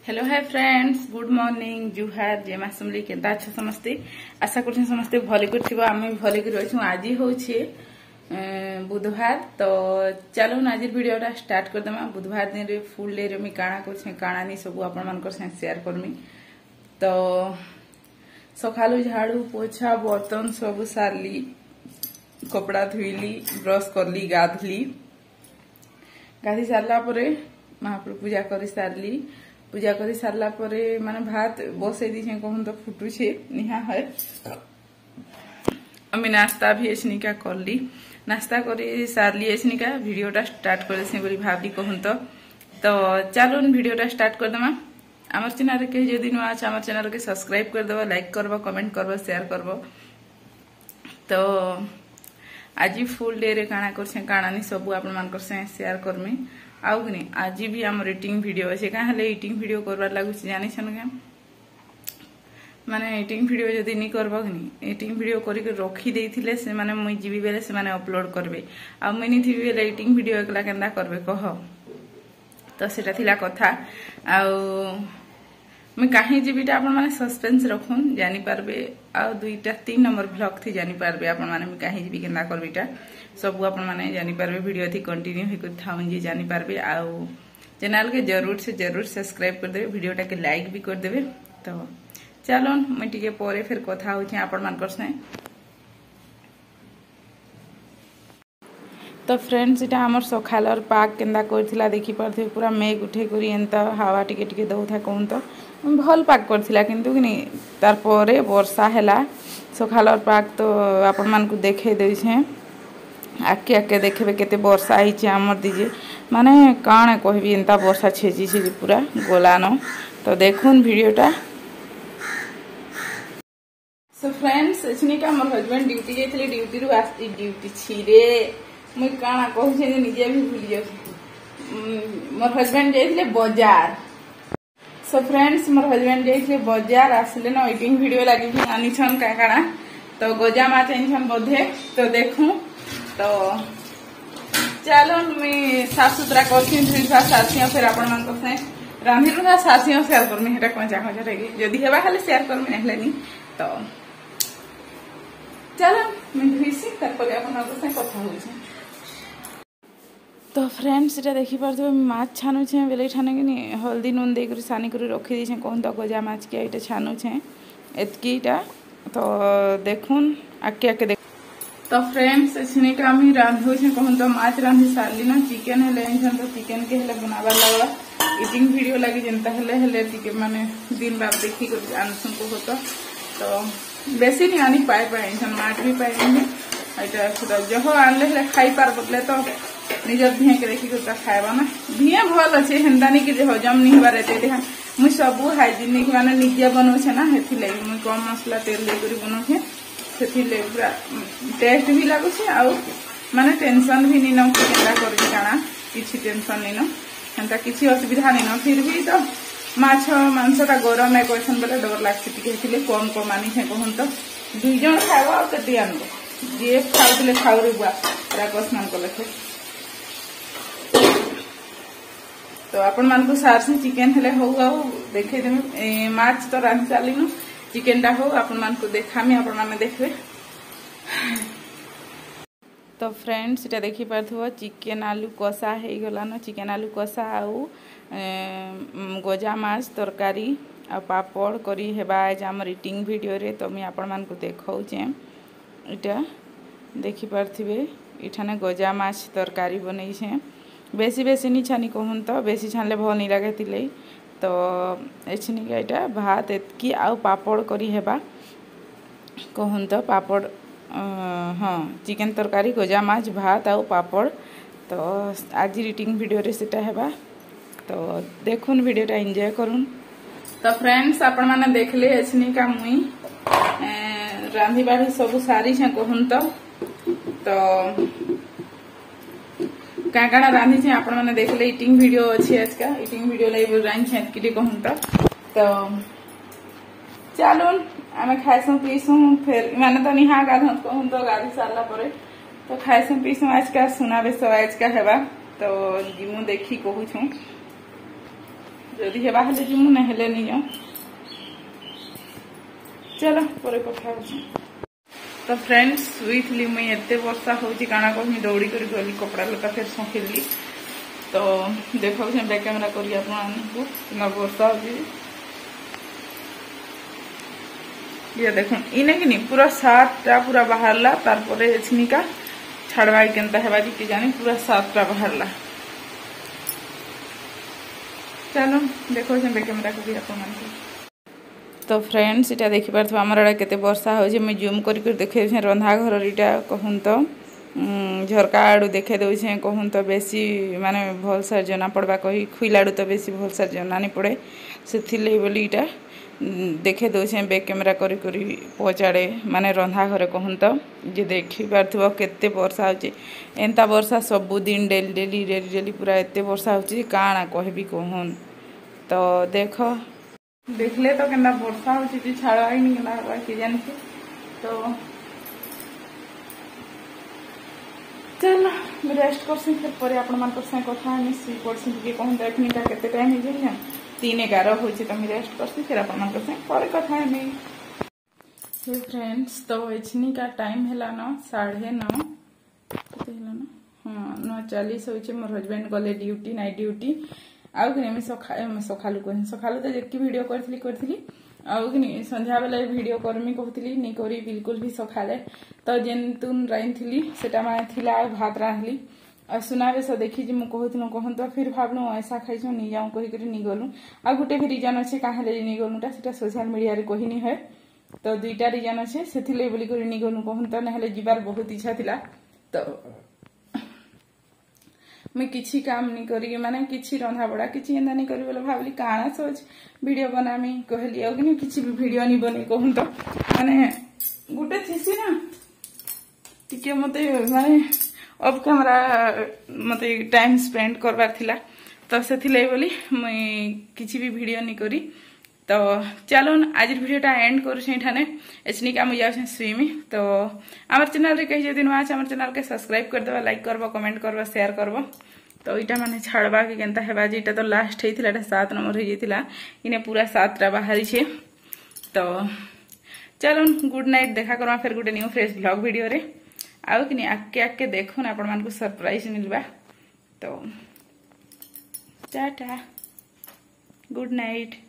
Hello hi friends, good morning, जुहार, जय मां समली। केंता अच्छा समस्ते? आशा करछन समस्ते भले करथिबो। आमे भले कर रहछु। आज होछि बुधवार, तो चलो आज वीडियोटा स्टार्ट कर दमा। बुधवार दिन रे फुल डे रे मी काना करछे काना नि सब आपण मानकर से शेयर करमी। तो सकालू झाड़ू पोछा बर्तन सब सारली, कपड़ा धुईली, ब्रश करली, गाधी सारला परे महाप्रभु पूजा कर सारली। पूजा कर सारला परे माने भात बसई दीछे, कहूं तो फुटुछे निहा है। अमी नाश्ता भी एसनिका करली, नाश्ता कर सारली एसनिका वीडियोटा स्टार्ट करे बोली भाबली कहूं तो चलो वीडियोटा स्टार्ट कर दमा। आमर चैनल के जदि नुआ अच्छा आमर चैनल के सब्सक्राइब कर देबो, लाइक करबो, कमेंट करबो, शेयर करबो। तो आज फुल डे रे काना करछे काना नि सब आपण मान करसे शेयर करमी। आउ कि आज भी आम इटिंग वीडियो अच्छे क्या इटिंग वीडियो करवार लगुच जानी क्या माने इटिंग वीडियो जदि नहीं करब कि इटिंग वीडियो करके रखी देथिले से माने मुई जीवी बेले से माने अपलोड करबे। आ मुई नहीं थी बेले इटिंग वीडियो एकला केंदा करबे कह। तो सेटा थिला कथा। आ मुई काहे जीवीटा आपण माने सस्पेंस रखुन जानि पारबे। आ 2-3 नंबर ब्लॉग थी जानि पारबे आपण माने मुई काहे जीवी केंदा करबीटा सब आपण माने जानि पारबे। वीडियो थी कंटिन्यू हे कर थाउन जी जानि पारबे। आ चैनल के जरूर से जरूर सब्सक्राइब कर देबे, वीडियोटा के लाइक भी कर देबे। तो चलो मुई टिके परे फिर कथा होछि आपण मानकर से। तो फ्रेंड्स इटा हमर सखालर पाक केंदा करथिला देखि परथे। पूरा मेघ उठे करी एंता हवा टिके टिके दउथा कहूं तो भल पाक करथिला, किंतु कि तार परे वर्षा हैला। सखालर पाक तो आपण मान को देखे देइ छे, आके आके देखबे केते वर्षा हिचे हमर दीजे माने काणे कहबी एंता वर्षा छेजी छेजी पूरा गोलानो। तो देखुन वीडियोटा। सो फ्रेंड्स एछनिका मोर हस्बैंड ड्यूटी जेथले, ड्यूटी रु आस्ती ड्यूटी छिरे मुई काना कहू छे निजे भी भूल जाऊ। मोर हस्बैंड जेथले बाजार। सो फ्रेंड्स मोर हस्बैंड जेथले बाजार आसले ना एडिटिंग वीडियो लागि भी आनी छन का काना। तो गोजा माछ आनी बोधे। तो देखूं तो चलो मुई साफ सुथरा करछी, धुई धुआ सारछी। फिर आपण मान को रांधी रुहा सारछी शेयर करमी। हेटा कंचा कंचा रही जदि हेबा खाली शेयर करमी नहले नी। तो चलो मुई धुईसी तारपर आपण मान को कथा होछि। तो फ्रेंड्स इटा देखि पारथबे माछ छानु छे बेले ठाने कि हल्दी नून दे करी सानी करी रखी दी छे कहूं तो गजा माछ के इटा छानु छे एतकीटा। तो देखुन आके आके देख। तो फ्रेंड्स एछने का मी रांधो छे कहूं तो माछ रांधी सारली ना। चिकन हेले एछन तो चिकन के हेले बनावा लागला इटिंग वीडियो लागि जनता हेले टिके माने दिन बार देखि कर आनसुन को होतो। तो बेसी नहीं आनी पाए एछन माछ भी पाए नहीं एटा खुदा जहो आनले हेले खाई पार बदले। तो निजर धिया के देखि कर खायबा ना धिया भल अच्छे हेंदानी कि हजम नहीं होबार एते देखा मुई सब हाइजीनिक माने निजे बनौ छे ना। हेथि लागि मुई कम मसला तेल दे करी बनौ छे, सेथि ले पूरा टेस्ट भी लागु छे। आ माने टेंशन भी नहीं न कि केला करबी काना, किछि टेंशन नहीं न, हेंता किछि असुविधा नहीं न। फिर भी तो माछ मांसटा गरम है कहसन बेले डर लागछि टिके। हेथि ले कम कम आनी छे कहूं तो 2 जण खाइबो आ केति आनबो जे खाउतले खाउ रे बुआ राकस मान को लखे। तो आपण मान को सार से चिकन हेले हो आउ देखे देमे। माछ तो रांध चालिनु, चिकन टा हो आपण मान को देखामी, आपण माने देखबे। तो फ्रेंड्स इटा देखि पारथबो चिकन आलू कषा हे गला न। चिकन आलू कषा आउ गजा माछ तरकारी आ पापड़ करी हेबा आज हमर इटिंग वीडियो रे। तो मैं आपण मान को देखाउ छे इटा देखि पारथिबे। इठाने गजा माछ तरकारी बनै छे। बेसी बेसी नहीं छानी कहूं तो बेसी छानले भल नहीं लगे तिले। तो एछनी का इटा भात एतकी आउ पापड़ करी हेबा कहूं तो पापड़ हाँ चिकन तरकारी गजा माछ भात आउ पापड़। तो आज रिटिंग वीडियो रे सेटा हेबा। तो देखुन वीडियोटा एंजॉय करूँ। तो फ्रेंड्स आपण माने देखले एछनी का मुई रांधी बाढ़ी सब सारी छे कहूं तो क्या क्या रांधी छे आपण माने देखले। इटिंग वीडियो अच्छे आज का इटिंग वीडियो लाइव रांधी छे कि कहूं तो चलो आमे खाइसु पीसु। फिर माने तो निहा गाधन कहूं तो गाधी सारला परे तो खाइसु पीसु। आज का सुना बेस आज का हेबा। तो जिमु देखी कहू छु जदि हेबा हेले जिमु ना हेले नहीं जाऊँ चलो पर कथा तो फ्रेंड्स शुईली मुई एत वर्षा होची काना कहमी दौड़ी कर गली कपड़ा लता फिर सौखिली तो देखो बैक कैमेरा करी आपको वर्षा होची ये देख इने कि पूरा सातटा पूरा बाहरला तार एछनिका छाड़वा केनता हेबा कि जानी पूरा सातटा बाहरला चलो देखो बैक कैमेरा करी आपको तो फ्रेंड्स इटा देखि पारथो हमर एडा केते वर्षा हो जे मैं जूम करी कर देखे छे रंधा घर इटा कहूं तो झरका आड़ू देखे दउ छे कहूं तो बेसी माने भल से जना पड़बा कही खुइलाड़ू तो बेसी भल से जना नहीं पड़े सेथिले बोली इटा देखे दउ छे बैक कैमेरा करी करी पहुंचाड़े माने रंधा घरे कहूं तो जे देखि पारथो केते वर्षा होची एंता वर्षा सब दिन डेली पूरा एते वर्षा होची काना कहबी कहूं तो देखो देखले तो केना वर्षा होची छाड़ा ही नहीं केना कि जान तो चलो रेस्ट करसी फिर पर आपण मान से कथा हमें सी पड़सी कि कहूं देखनी का केते टाइम हो जाई 3:11 होची तो मैं रेस्ट करसी फिर आपण मान से पर कथा हमें हे फ्रेंड्स तो एछनी का टाइम हैला न 9:30 केते हैला न हां 9:40 होची मोर हस्बैंड गले ड्यूटी नाइट ड्यूटी आउ कि सकालू कह सकालू तो जी भिड करी आउ कि संध्या बेले भिड करमी कहती नहीं करी बिल्कुल भी सकाले तो जेन तुन राइन थी सेटा माने थिला भात रांधली और सुनावेश देखी जी मुझे कहूँ तो फिर भावलु ऐसा खाई नहीं जाऊँ कहीकि नहीं गलु आ गोटे भी रिजन अच्छे कहाँ नहीं गलुटा से सोशल मीडिया रे कही नहीं है तो दुईटा रिजन अच्छे से नहीं गलु कहूँ तो ना जीवार बहुत इच्छा थिला तो मैं किसी काम नहीं करी माने किसी रंधा बड़ा किसी एंदा नहीं करी बोले भावली काना सोच वीडियो बनामी कहली आ कि किसी भी वीडियो नहीं बनी कहूँ तो माने गोटे थीसी ना टिके मते माने ऑफ कैमरा मते टाइम स्पेंड करबार थिला तो से बोली मैं किसी भी वीडियो नहीं करी तो चलो आज वीडियोटा एंड करूँ एचनी का मुझे स्विमी तो आम चैनल रे कही जदि नुआ आम चैनल के सब्सक्राइब करदेवा लाइक करबो कमेंट करबो शेयर करबो तो इटा माने छाड़बा कि केनता हेबा जे इटा तो लास्ट हेतिला एटा 7 नंबर हो जेतिला इने पूरा 7टा बाहरी छे तो चलो गुड नाइट देखा करमा फिर गुटे न्यू फ्रेश ब्लॉग वीडियो रे आउ कि आके आके देखुन आपण मान को सरप्राइज मिलबा तो टाटा गुड नाइट।